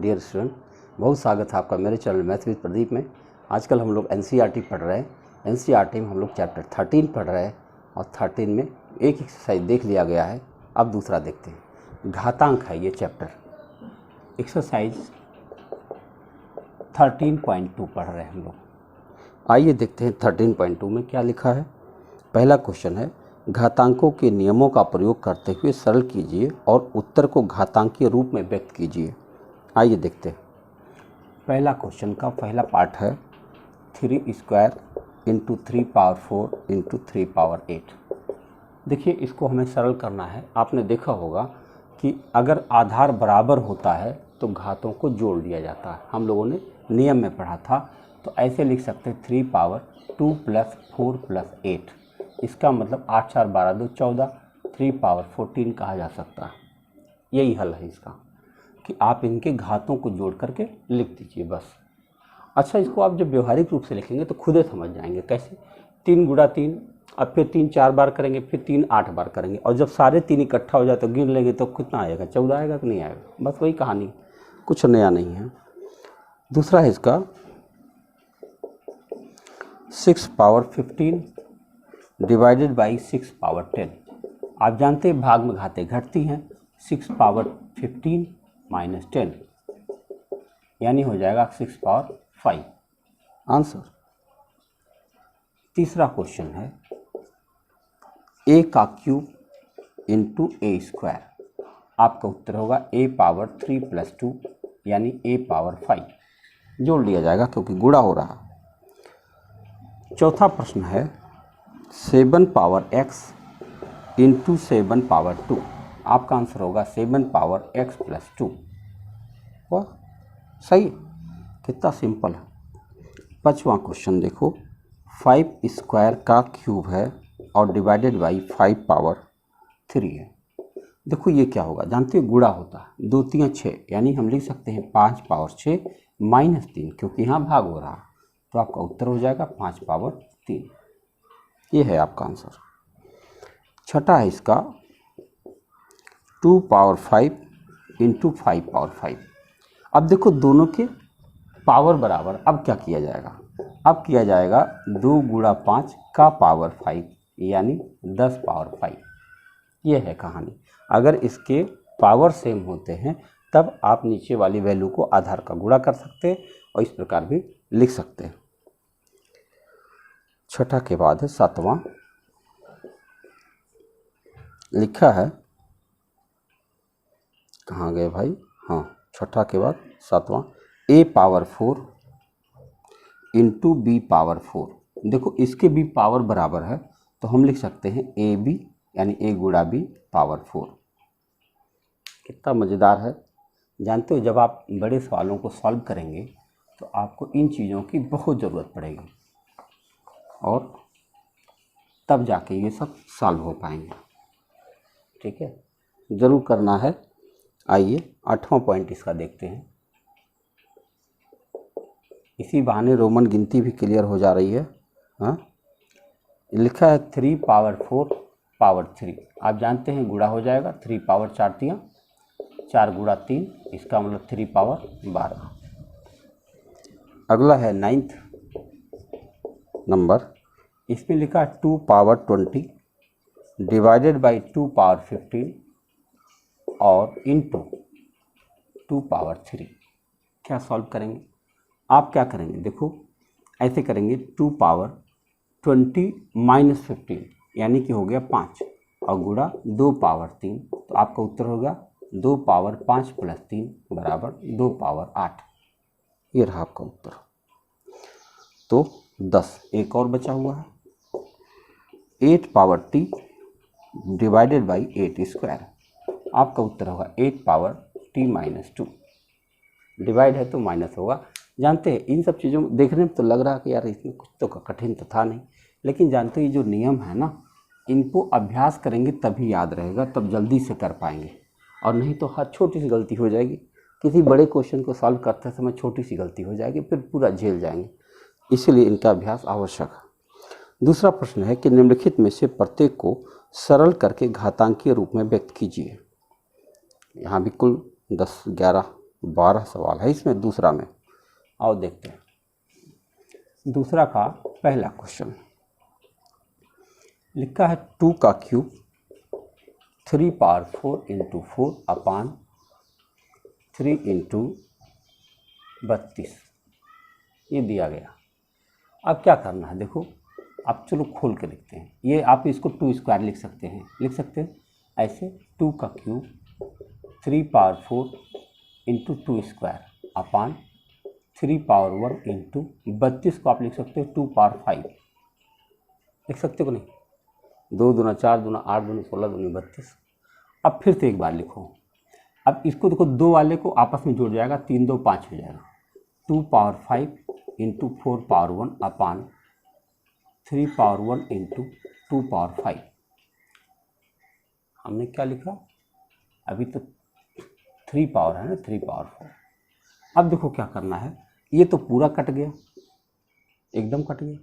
Dear student, बहुत स्वागत है आपका मेरे चैनल मैथ विद प्रदीप में। आजकल हम लोग एनसीईआरटी पढ़ रहे हैं। एनसीईआरटी में हम लोग चैप्टर 13 पढ़ रहे हैं और 13 में एक एक्सरसाइज देख लिया गया है। अब दूसरा देखते हैं। घातांक है ये चैप्टर, एक्सरसाइज 13.2 पढ़ रहे हैं हम लोग। आइए देखते हैं 13.2 में क्या लिखा है। पहला क्वेश्चन है, घातांकों के नियमों का प्रयोग करते हुए सरल कीजिए और उत्तर को घातांकीय रूप में व्यक्त कीजिए। आइए देखते हैं। पहला क्वेश्चन का पहला पार्ट है 3 square into 3 power 4 into 3 power 8। देखिए, इसको हमें सरल करना है। आपने देखा होगा कि अगर आधार बराबर होता है तो घातों को जोड़ दिया जाता है। हम लोगों ने नियम में पढ़ा था। तो ऐसे लिख सकते हैं 3 पावर 2 प्लस 4 प्लस 8। इसका मतलब 8 4 12 2 14, 3 पावर 14 कहा जा सकता है। यही हल है इसका कि आप इनके घातों को जोड़ करके लिख दीजिए बस। अच्छा, इसको आप जब व्यवहारिक रूप से लिखेंगे तो खुद ही समझ जाएंगे कैसे। 3 गुणा 3, अब फिर 3 4 बार करेंगे, फिर 3 8 बार करेंगे, और जब सारे 3 इकट्ठा हो जाए तो गिन लेंगे तो कितना आएगा, 14 आएगा कि नहीं आएगा। बस वही कहानी, कुछ नया नहीं है। दूसरा है इसका 6 पावर 15 डिवाइडेड बाई 6 पावर 10। आप जानते हैं भाग में घातें घटती हैं। 6 पावर 15 माइनस 10 यानी हो जाएगा 6 पावर 5 आंसर। तीसरा क्वेश्चन है a का क्यूब इंटू ए स्क्वायर। आपका उत्तर होगा a पावर 3 प्लस 2 यानी a पावर 5। जोड़ लिया जाएगा क्योंकि गुणा हो रहा। चौथा प्रश्न है 7 पावर x इंटू 7 पावर 2। आपका आंसर होगा 7 पावर x प्लस 2। वाह, सही, कितना सिंपल है। पांचवा क्वेश्चन देखो, 5 स्क्वायर का क्यूब है और डिवाइडेड बाई 5 पावर 3 है। देखो ये क्या होगा, जानते हो गुणा होता है। 2 3 6 यानी हम लिख सकते हैं 5 पावर 6 माइनस 3, क्योंकि यहाँ भाग हो रहा। तो आपका उत्तर हो जाएगा 5 पावर 3। ये है आपका आंसर। छठा है इसका 2 पावर 5 इंटू 5 पावर 5। अब देखो दोनों के पावर बराबर। अब क्या किया जाएगा, अब किया जाएगा 2 गुणा 5 का पावर 5 यानी 10 पावर 5। ये है कहानी। अगर इसके पावर सेम होते हैं तब आप नीचे वाली वैल्यू को आधार का गुणा कर सकते हैं और इस प्रकार भी लिख सकते हैं। छठा के बाद है सातवां, लिखा है, कहाँ गए भाई, हाँ, छठा के बाद सातवां a power 4 into b power 4। देखो इसके भी पावर बराबर है तो हम लिख सकते हैं ए बी यानी a गुणा बी पावर 4। कितना मज़ेदार है। जानते हो जब आप बड़े सवालों को सॉल्व करेंगे तो आपको इन चीज़ों की बहुत ज़रूरत पड़ेगी और तब जाके ये सब सॉल्व हो पाएंगे। ठीक है, ज़रूर करना है। आइए 8वां पॉइंट इसका देखते हैं। इसी बहाने रोमन गिनती भी क्लियर हो जा रही है। हाँ, लिखा है 3 पावर 4 पावर 3। आप जानते हैं गुणा हो जाएगा। 3 पावर 4 3, 4 गुणा 3, इसका मतलब 3 पावर 12। अगला है 9th नंबर। इसमें लिखा है 2 पावर 20 डिवाइडेड बाई 2 पावर 15 और इंटू 2 पावर 3। क्या सॉल्व करेंगे, आप क्या करेंगे, देखो ऐसे करेंगे 2 पावर 20 माइनस 15 यानी कि हो गया 5 और गुणा 2 पावर 3। तो आपका उत्तर होगा 2 पावर 5 प्लस 3 बराबर 2 पावर 8। ये रहा आपका उत्तर। तो 10। एक और बचा हुआ है 8 power t divided by 8 square. आपका उत्तर होगा 8 पावर t माइनस 2। डिवाइड है तो माइनस होगा। जानते हैं इन सब चीज़ों में देखने में तो लग रहा है कि यार इसमें कुछ तो कठिन तो था नहीं, लेकिन जानते हो ये जो नियम है ना, इनको अभ्यास करेंगे तभी याद रहेगा, तब जल्दी से कर पाएंगे। और नहीं तो हर छोटी सी गलती हो जाएगी। किसी बड़े क्वेश्चन को सॉल्व करते समय छोटी सी गलती हो जाएगी, फिर पूरा झेल जाएंगे। इसीलिए इनका अभ्यास आवश्यक है। दूसरा प्रश्न है कि निम्नलिखित में से प्रत्येक को सरल करके घातांकीय रूप में व्यक्त कीजिए। यहाँ भी कुल 10 11 12 सवाल है इसमें दूसरा में। आओ देखते हैं दूसरा का पहला क्वेश्चन। लिखा है 2 का क्यूब 3 पावर 4 इंटू 4 अपान 3 इंटू 32 ये दिया गया। अब क्या करना है देखो, अब चलो खोल के लिखते हैं। ये आप इसको 2 स्क्वायर लिख सकते हैं, ऐसे 2 का cube 3 power 4 into 2 square upon 3 power 1 into 32 को आप लिख सकते हो 2 पावर 5 लिख सकते हो नहीं, 2 दूना 4 दूना 8 दूना 16 दूना 32। अब फिर से एक बार लिखो। अब इसको देखो, 2 वाले को आपस में जुड़ जाएगा, 3 2 5 हो जाएगा। 2 पावर 5 इंटू 4 पावर 1 अपान 3 पावर 1 इंटू 2 पावर 5। हमने क्या लिखा, अभी तो 3 पावर है ना, 3 पावर 4। अब देखो क्या करना है, ये तो पूरा कट गया, एकदम कट गया।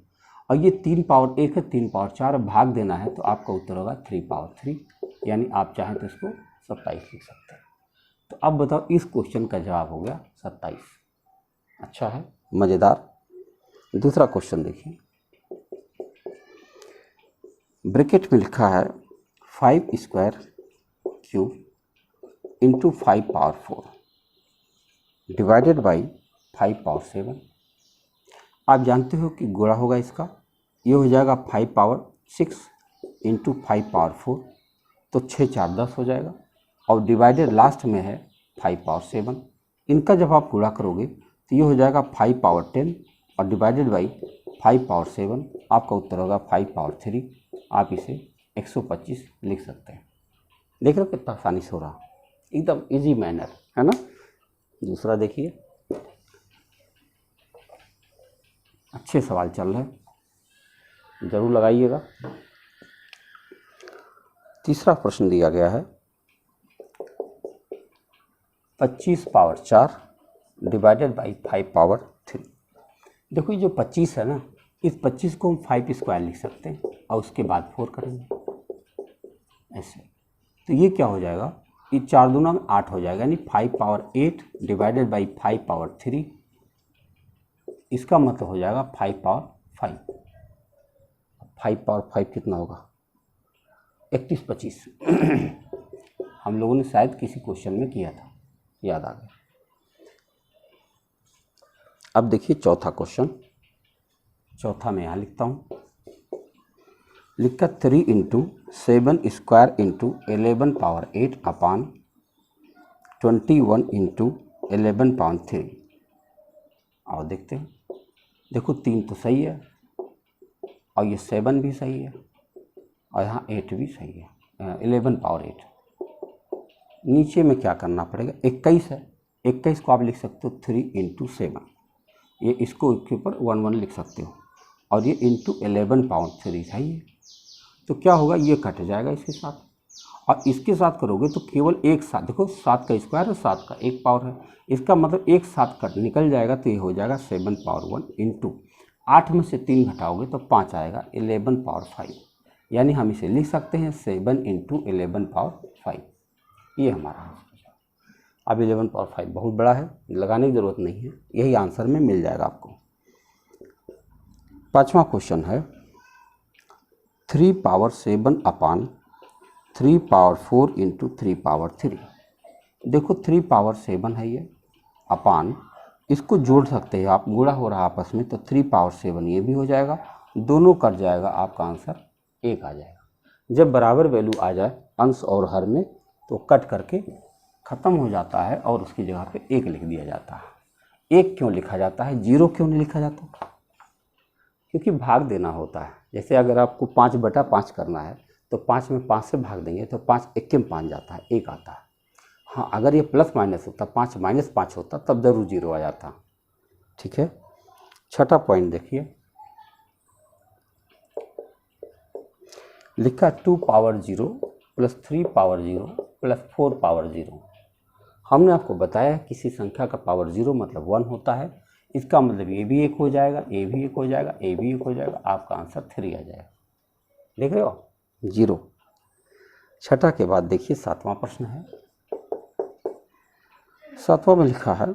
और ये 3 पावर 1 है, 3 पावर 4 भाग देना है, तो आपका उत्तर होगा 3 पावर 3, यानी आप चाहें तो इसको 27 लिख सकते हैं। तो अब बताओ, इस क्वेश्चन का जवाब हो गया 27। अच्छा है, मज़ेदार। दूसरा क्वेश्चन देखिए, ब्रैकेट में लिखा है 5 square cube into 5 power 4 divided by 5 power 7। आप जानते हो कि गुणा होगा इसका, ये हो जाएगा 5 पावर 6 इंटू 5 पावर 4, तो 6 4 10 हो जाएगा। और डिवाइडेड लास्ट में है 5 पावर 7। इनका जब आप गुणा करोगे तो ये हो जाएगा 5 पावर 10 और डिवाइडेड बाई 5 पावर 7, आपका उत्तर होगा 5 पावर 3। आप इसे 125 लिख सकते हैं। देख रहे हो कितना आसानी से हो रहा, एकदम इजी मैनर है ना। दूसरा देखिए, अच्छे सवाल चल रहे हैं, जरूर लगाइएगा। तीसरा प्रश्न दिया गया है 25 पावर 4 डिवाइडेड बाई 5 पावर 3। देखो ये जो 25 है ना, इस 25 को हम 5 स्क्वायर लिख सकते हैं और उसके बाद 4 करेंगे ऐसे। तो ये क्या हो जाएगा, ये 4 दूना 8 हो जाएगा, यानी 5 पावर 8 डिवाइडेड बाई 5 पावर 3। इसका मतलब हो जाएगा 5 पावर 5। 5 पावर 5 कितना होगा, 31 25। हम लोगों ने शायद किसी क्वेश्चन में किया था, याद आ गया। अब देखिए चौथा क्वेश्चन, चौथा मैं यहाँ लिखता हूँ। लिखा 3 इंटू 7 स्क्वायर इंटू 11 पावर 8 अपान 21 इंटू 11 पावर 3। आओ देखते हैं। देखो 3 तो सही है और ये 7 भी सही है और यहाँ 8 भी सही है, 11 पावर 8। नीचे में क्या करना पड़ेगा, 21 है, 21 को आप लिख सकते हो 3 इंटू 7, ये इसको इसके ऊपर 1 1 लिख सकते हो, और ये इंटू 11 पावर 3 सही है। तो क्या होगा, ये कट जाएगा इसके साथ, और इसके साथ करोगे तो केवल एक साथ, देखो 7 का स्क्वायर है, 7 का 1 पावर है, इसका मतलब एक साथ कट निकल जाएगा, तो ये हो जाएगा 7 पावर 1 इंटू 8 में से 3 घटाओगे तो 5 आएगा, 11 पावर 5। यानी हम इसे लिख सकते हैं 7 इंटू 11 पावर 5। ये हमारा आंसर। अब 11 पावर 5 बहुत बड़ा है, लगाने की ज़रूरत नहीं है, यही आंसर में मिल जाएगा आपको। पाँचवा क्वेश्चन है 3 पावर 7 अपान 3 पावर 4 इंटू 3 पावर 3। देखो 3 पावर 7 है ये, अपान इसको जोड़ सकते हैं आप, गुणा हो रहा आपस में, तो 3 पावर 7 ये भी हो जाएगा, दोनों कट जाएगा, आपका आंसर 1 आ जाएगा। जब बराबर वैल्यू आ जाए अंश और हर में, तो कट करके ख़त्म हो जाता है और उसकी जगह पे 1 लिख दिया जाता है। 1 क्यों लिखा जाता है, 0 क्यों नहीं लिखा जाता, क्योंकि भाग देना होता है। जैसे अगर आपको 5/5 करना है तो 5 में 5 से भाग देंगे तो 5 1 में 5 जाता है, 1 आता है। हाँ, अगर ये प्लस माइनस होता, 5 - 5 होता, तब जरूर 0 आ जाता। ठीक है। छठा पॉइंट देखिए, लिखा 2 power 0 plus 3 power 0 plus 4 power 0। हमने आपको बताया किसी संख्या का पावर 0 मतलब 1 होता है, इसका मतलब ये भी 1 हो जाएगा, ये भी 1 हो जाएगा, ये भी 1 हो जाएगा, आपका आंसर 3 आ जाएगा। देख रहे हो, 0। छठा के बाद देखिए 7वां प्रश्न है 7वां में लिखा है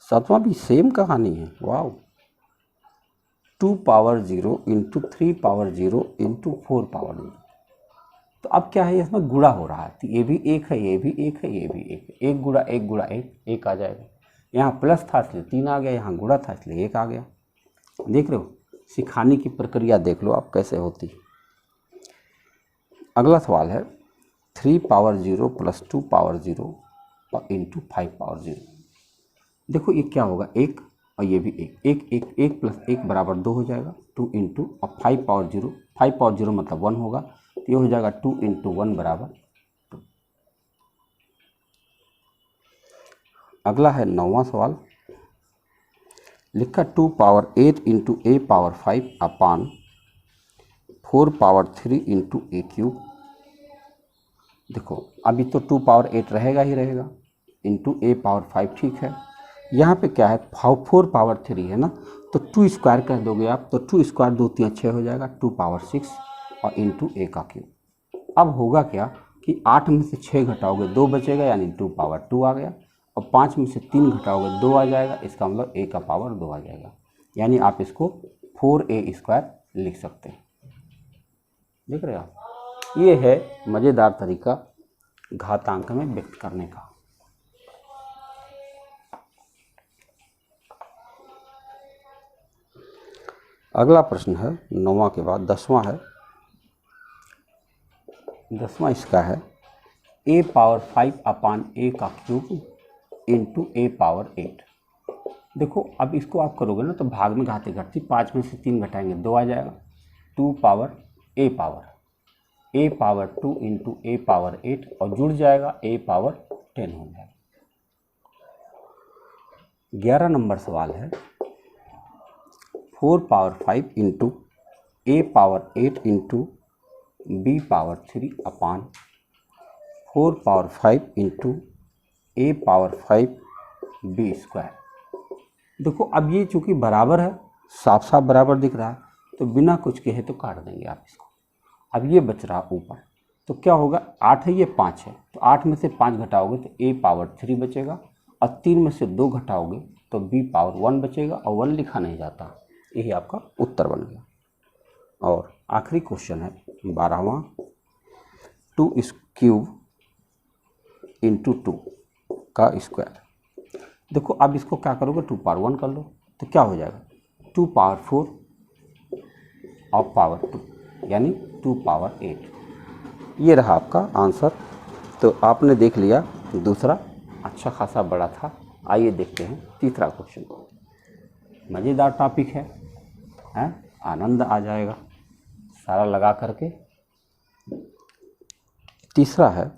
सातवां भी सेम कहानी है। Wow, 2 power 0 into 3 power 0 into 4 power 0। तो अब क्या है, इसमें गुणा हो रहा है, तो ये भी एक है, ये भी एक है, ये भी एक है। एक गुणा एक गुणा एक आ जाएगा। यहाँ प्लस था इसलिए 3 आ गया, यहाँ गुणा था इसलिए 1 आ गया। देख रहे हो, सिखाने की प्रक्रिया देख लो आप कैसे होती। अगला सवाल है 3 पावर 0 प्लस 2 पावर 0 और इंटू 5 पावर 0। देखो ये क्या होगा, एक और ये भी एक प्लस एक बराबर 2 हो जाएगा, 2 इंटू और 5 पावर 0, 5 पावर 0 मतलब 1 होगा, तो ये हो जाएगा 2 इंटू 1 बराबर 2। अगला है 9वां सवाल, लिखा 2 पावर 8 इंटू ए पावर 5 अपान 4 पावर 3 इंटू ए क्यूब। देखो अभी तो 2 पावर 8 रहेगा ही रहेगा, इंटू ए पावर 5, ठीक है। यहाँ पे क्या है, 4 पावर 3 है ना, तो 2 स्क्वायर कर दोगे आप, तो 2 स्क्वायर 2 3 6 हो जाएगा, 2 पावर 6 और इंटू ए का क्यूब। अब होगा क्या कि 8 में से 6 घटाओगे 2 बचेगा, यानी 2 पावर 2 आ गया, और 5 में से 3 घटाओगे 2 आ जाएगा, इसका मतलब ए का पावर 2 आ जाएगा, यानी आप इसको 4a स्क्वायर लिख सकते हैं। देख रहे हो आप, ये है मज़ेदार तरीका घातांक में व्यक्त करने का। अगला प्रश्न है 9वां के बाद 10वां है। 10वां इसका है a पावर 5 अपान a का क्यूब इंटू a पावर 8। देखो अब इसको आप करोगे ना तो भाग में घाते घटती, 5 में से 3 घटाएंगे 2 आ जाएगा, 2 power a power 2 into a power 8 और जुड़ जाएगा a पावर 10 हो जाएगा। 11 नंबर सवाल है 4 power 5 into a power 8 into b power 3 upon 4 power 5 into a power 5 b square. देखो अब ये चूँकि बराबर है, साफ साफ बराबर दिख रहा है, तो बिना कुछ कहे तो काट देंगे आप इसको। अब ये बच रहा ऊपर, तो क्या होगा, 8 है ये 5 है, तो 8 में से 5 घटाओगे तो a पावर 3 बचेगा, और 3 में से 2 घटाओगे तो b पावर 1 बचेगा, और 1 लिखा नहीं जाता। यही आपका उत्तर बन गया। और आखिरी क्वेश्चन है 12वां, 2 क्यूब इंटू 2 का स्क्वायर। देखो अब इसको क्या करोगे, 2 पावर 1 कर लो, तो क्या हो जाएगा, 2 पावर 4 और पावर 2 यानी 2 पावर 8। ये रहा आपका आंसर। तो आपने देख लिया, दूसरा अच्छा खासा बड़ा था। आइए देखते हैं तीसरा क्वेश्चन। मज़ेदार टॉपिक है, आनंद आ जाएगा सारा लगा करके। तीसरा है,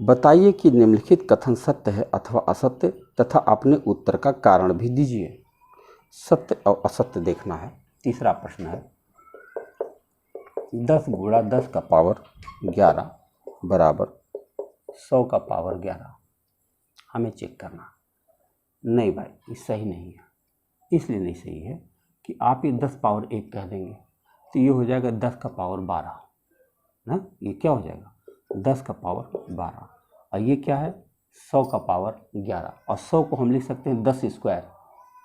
बताइए कि निम्नलिखित कथन सत्य है अथवा असत्य तथा अपने उत्तर का कारण भी दीजिए। सत्य और असत्य देखना है। तीसरा प्रश्न है 10 गुणा 10 का पावर 11 बराबर 100 का पावर 11। हमें चेक करना। नहीं भाई, ये सही नहीं है। इसलिए नहीं सही है कि आप ये 10 पावर 1 कह देंगे तो ये हो जाएगा 10 का पावर 12 ना। ये क्या हो जाएगा, 10 का पावर 12, और ये क्या है 100 का पावर 11। और 100 को हम लिख सकते हैं 10 स्क्वायर।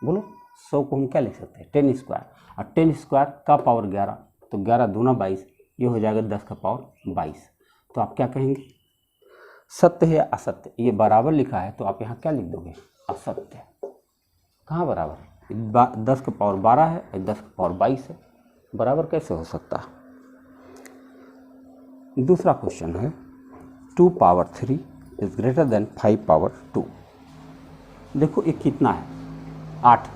बोलो 100 को हम क्या लिख सकते हैं, 10 स्क्वायर, और 10 स्क्वायर का पावर 11, तो 11 दूना 22, ये हो जाएगा 10 का पावर 22। तो आप क्या कहेंगे, सत्य है या असत्य। ये बराबर लिखा है तो आप यहाँ क्या लिख दोगे, असत्य। कहाँ बराबर, 10 का पावर 12 है और 10 का पावर 22 है, बराबर कैसे हो सकता है। दूसरा क्वेश्चन है 2 power 3 is greater than 5 power 2। देखो ये कितना है, 8,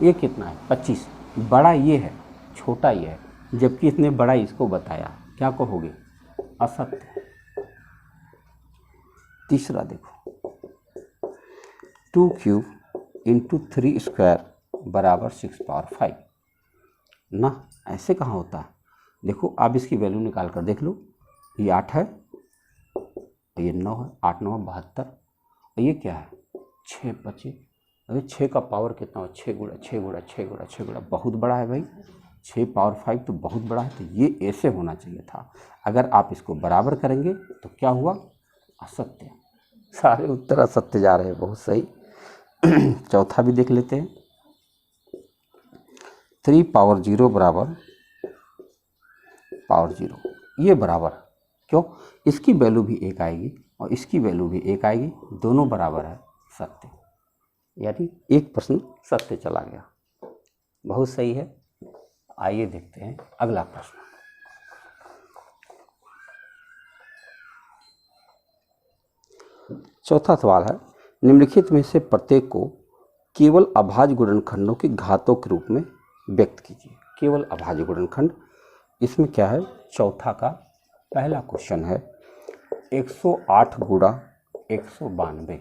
ये कितना है 25। बड़ा ये है, छोटा ये है, जबकि इसने बड़ा इसको बताया, क्या कहोगे, असत्य। तीसरा देखो 2 क्यूब इंटू 3 स्क्वायर बराबर 6 पावर 5 ना, ऐसे कहाँ होता है। देखो आप इसकी वैल्यू निकाल कर देख लो, ये 8 है, ये 9 है, 8 9 72, और ये क्या है 6 25। अरे 6 का पावर कितना हो, 6 गुणा 6 गुणा 6 गुणा 6 गुणा, बहुत बड़ा है भाई। 6 पावर 5 तो बहुत बड़ा है, तो ये ऐसे होना चाहिए था। अगर आप इसको बराबर करेंगे तो क्या हुआ, असत्य। सारे उत्तर असत्य जा रहे हैं, बहुत सही। चौथा भी देख लेते हैं। 3 पावर 0 बराबर पावर 0, ये बराबर क्यों? इसकी वैल्यू भी 1 आएगी और इसकी वैल्यू भी 1 आएगी, दोनों बराबर है, सत्य। यानी एक प्रश्न सत्य चला गया, बहुत सही है। आइए देखते हैं अगला प्रश्न। चौथा सवाल है, निम्नलिखित में से प्रत्येक को केवल अभाज्य गुणनखंडों के घातों के रूप में व्यक्त कीजिए। केवल अभाज्य गुणनखंड, इसमें क्या है? चौथा का पहला क्वेश्चन है 108 गुणा 192।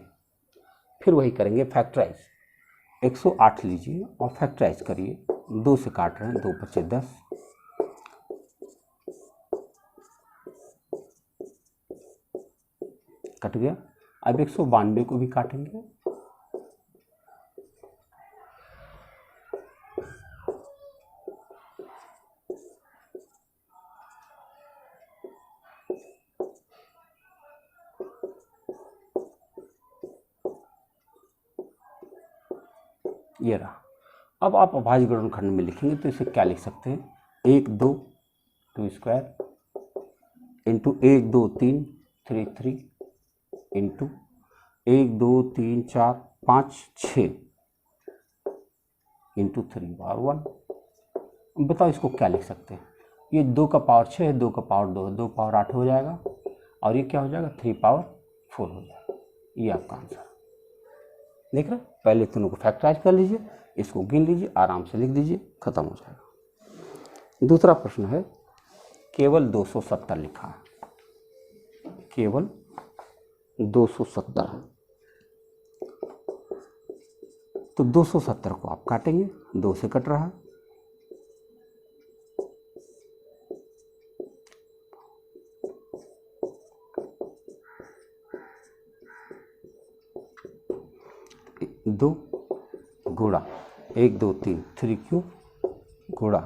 फिर वही करेंगे फैक्टराइज। 108 लीजिए और फैक्टराइज करिए, 2 से काट रहे हैं, 2 बचे 10, कट गया। अब 192 को भी काटेंगे, ये रहा। अब आप अभाज्य गुणनखंड में लिखेंगे तो इसे क्या लिख सकते हैं? 1 2 2 square into 1 2 3 3 3 into 1 2 3 4 5 6 into 3 power 1। बताओ इसको क्या लिख सकते हैं? ये 2 का पावर 6 है, 2 का पावर 2 है, 2 पावर 8 हो जाएगा और ये क्या हो जाएगा? 3 पावर 4 हो जाएगा। ये आपका आंसर देख रहे हैं। पहले तीनों को फैक्टराइज कर लीजिए, इसको गिन लीजिए, आराम से लिख दीजिए, खत्म हो जाएगा। दूसरा प्रश्न है, केवल 270 लिखा है, केवल 270। तो 270 को आप काटेंगे, 2 से कट रहा है, दो गुणा 1 2 3 3 क्यूब गुणा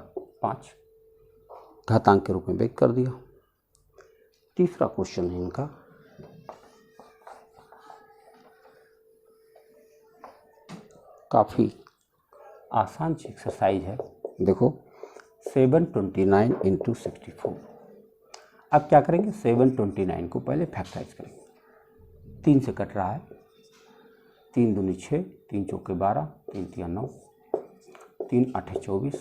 5 घातांक के रूप में व्यक्त कर दिया। तीसरा क्वेश्चन है इनका, काफी आसान एक्सरसाइज है। देखो 729 इंटू 64। अब क्या करेंगे? 729 को पहले फैक्टराइज करेंगे, 3 से कट रहा है, 3 दूनी 6, 3 चौके 12, 3 तिया 9, 3 आठे 24,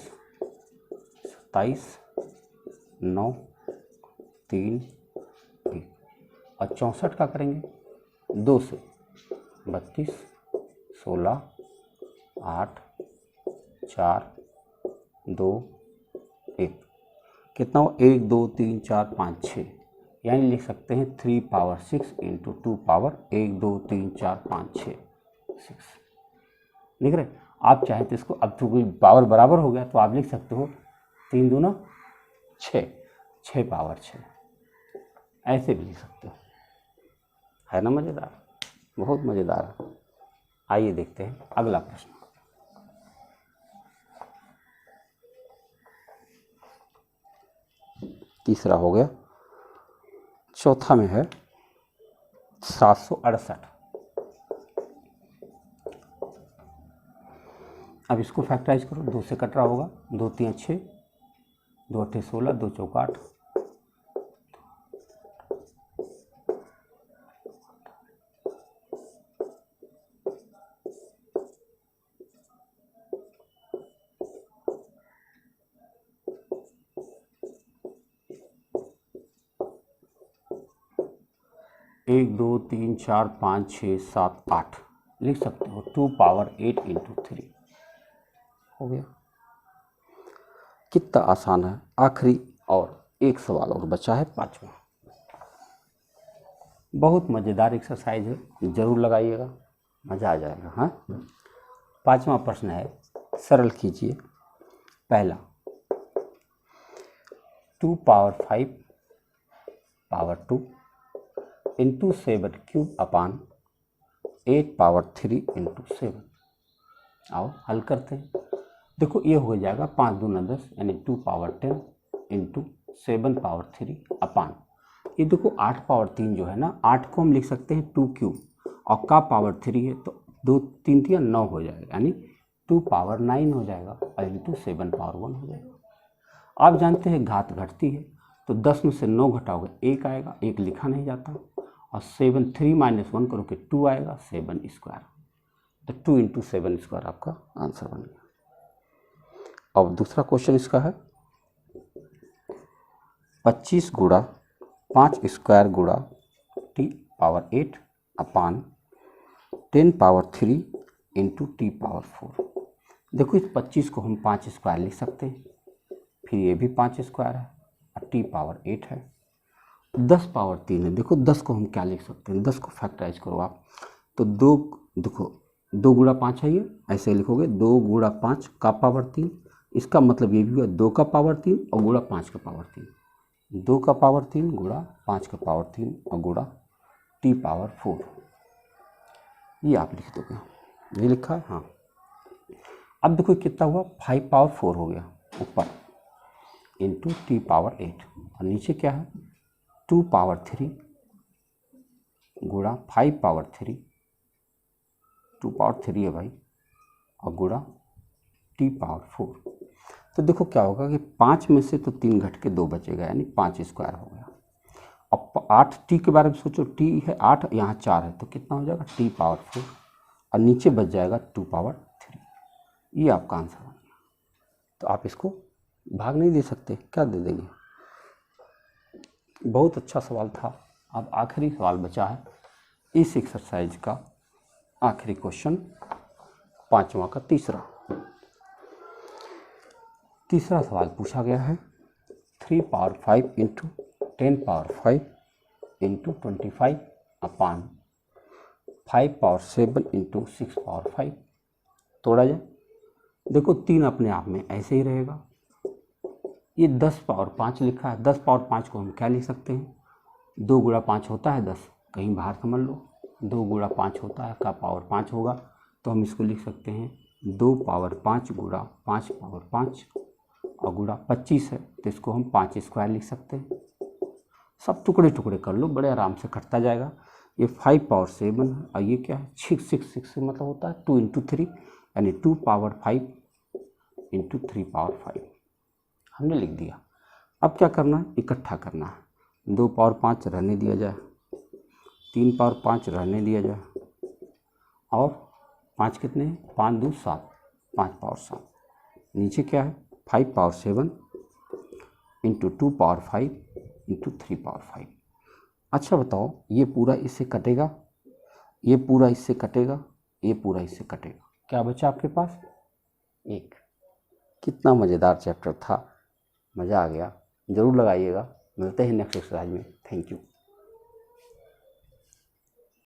27, 9, 3 1 और 64 का करेंगे 2 से, 32, 16, 8, 4, 2, 1, कितना हो? 1 2 3 4 5 6, यानी लिख सकते हैं 3 पावर 6 इंटू 2 पावर 1 2 3 4 5 6 6। लिख रहे? आप चाहे तो इसको, अब तो कोई पावर बराबर हो गया तो आप लिख सकते हो 3 दूना 6, 6 पावर 6, ऐसे भी लिख सकते हो। है ना मज़ेदार? बहुत मज़ेदार है। आइए देखते हैं अगला प्रश्न। तीसरा हो गया। चौथा में है 768। अब इसको फैक्टराइज करो, 2 से कट रहा होगा, 2 3 6, 2 8 16, 2 चौका 8, एक 2 3 4 5 6 7 8 लिख सकते हो, 2 पावर 8 इंटू 3 हो गया। कितना आसान है। आखिरी और एक सवाल और बचा है, 5वां। बहुत मज़ेदार एक्सरसाइज है, जरूर लगाइएगा, मज़ा आ जाएगा। हाँ, 5वां प्रश्न है, सरल कीजिए। पहला, 2 पावर 5 पावर 2 इंटू 7 क्यूब अपान 8 पावर 3 इंटू 7। आओ हल करते हैं। देखो ये हो जाएगा 5 दूना 10, यानी 2 पावर 10 इंटू 7 पावर 3 अपान ये देखो 8 पावर 3 जो है ना, 8 को हम लिख सकते हैं 2 क्यूब और का पावर 3 है तो 2 3 3 9 हो जाएगा, यानी 2 पावर 9 हो जाएगा और इंटू 7 पावर 1 हो जाएगा। आप जानते हैं घात घटती है तो 10 में से 9 घटाओगे 1 आएगा, 1 लिखा नहीं जाता, और 7 3 माइनस 1 करोगे 2 आएगा, 7 स्क्वायर, तो 2 इंटू 7 स्क्वायर आपका आंसर बन गया। अब दूसरा क्वेश्चन इसका है 25 गुणा 5 स्क्वायर गुणा टी पावर 8 अपान 10 पावर 3 इंटू टी पावर 4। देखो इस 25 को हम 5 स्क्वायर लिख सकते हैं, फिर ये भी 5 स्क्वायर है और टी पावर 8 है। 10 पावर 3 है, देखो 10 को हम क्या लिख सकते हैं, 10 को फैक्टराइज करो आप, तो 2 देखो 2 गुणा 5 है, ये ऐसे लिखोगे 2 गुणा 5 का पावर 3, इसका मतलब ये भी हुआ 2 का पावर 3 और गुणा 5 का पावर 3, 2 का पावर 3 गुणा 5 का पावर 3 और गुणा टी पावर 4, ये आप लिख दोगे, ये लिखा है हाँ। अब देखो कितना हुआ 5 पावर 4 हो गया ऊपर इंटू टी पावर 8 और नीचे क्या है 2 पावर 3 गुणा 5 पावर 3, 2 पावर 3 है भाई, और गुणा टी पावर 4। तो देखो क्या होगा कि 5 में से तो 3 घट के 2 बचेगा, यानी 5 स्क्वायर हो गया। अब 8 टी के बारे में सोचो, टी है 8, यहाँ 4 है तो कितना हो जाएगा टी पावर 4 और नीचे बच जाएगा 2 पावर 3, ये आपका आंसर हो गया। तो आप इसको भाग नहीं दे सकते, क्या दे देंगे। बहुत अच्छा सवाल था। अब आखिरी सवाल बचा है इस एक्सरसाइज का, आखिरी क्वेश्चन 5वां का तीसरा सवाल पूछा गया है 3 पावर 5 इंटू 10 पावर 5 इंटू 25 अपान 5 पावर 7 इंटू 6 पावर 5 तोड़ा जाए। देखो 3 अपने आप में ऐसे ही रहेगा, ये 10 पावर 5 लिखा है, 10 पावर 5 को हम क्या लिख सकते हैं, 2 गुणा 5 होता है 10, कहीं बाहर समझ लो, 2 गुणा 5 होता है का पावर 5 होगा, तो हम इसको लिख सकते हैं 2 पावर 5 गुणा 5 पावर 5 और गुणा 25 है तो इसको हम 5 स्क्वायर लिख सकते हैं। सब टुकड़े टुकड़े कर लो, बड़े आराम से कटता जाएगा। ये 5 पावर 7 है और ये क्या है 6 से मतलब होता है 2 इंटू 3, यानी 2 पावर 5 इंटू 3 पावर 5 हमने लिख दिया। अब क्या करना है, इकट्ठा करना है। 2 पावर 5 रहने दिया जाए, 3 पावर 5 रहने दिया जाए, और 5 कितने हैं 5 2 7, 5 पावर 7, नीचे क्या है 5 power 7 into 2 power 5 into 3 power 5। अच्छा बताओ, ये पूरा इससे कटेगा, ये पूरा इससे कटेगा, ये पूरा इससे कटेगा, क्या बचा आपके पास 1। कितना मज़ेदार चैप्टर था, मज़ा आ गया, ज़रूर लगाइएगा। मिलते हैं नेक्स्ट एक्सरसाइज में, थैंक यू।